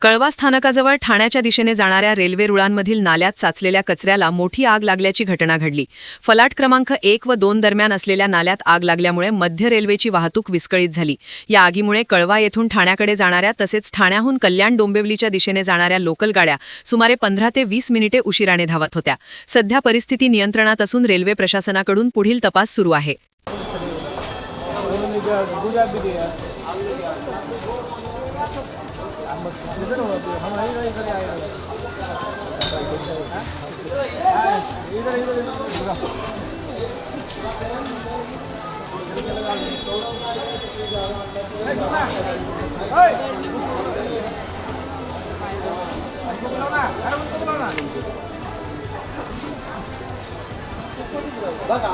कळवा स्थानकाजवळ ठाण्याच्या दिशेने जाणाऱ्या रेल्वे रुळांमधील नाल्यात साचलेल्या कचऱ्याला मोठी आग लागल्याची घटना घडली। फलाट क्रमांक 1 व 2 दरम्यान असलेल्या नाल्यात आग लागल्यामुळे मध्य रेल्वेची वाहतूक विस्कळीत झाली। या आगीमुळे कळवा येथून ठाण्याकडे जाणाऱ्या तसेच ठाण्याहून कल्याण डोंबिवलीच्या दिशेने जाणाऱ्या लोकल गाड्या सुमारे 15 ते 20 मिनिटे उशिराने धावत होत्या। सध्या परिस्थिती नियंत्रणात असून रेल्वे प्रशासनाकडून पुढील तपास सुरू आहे। बघा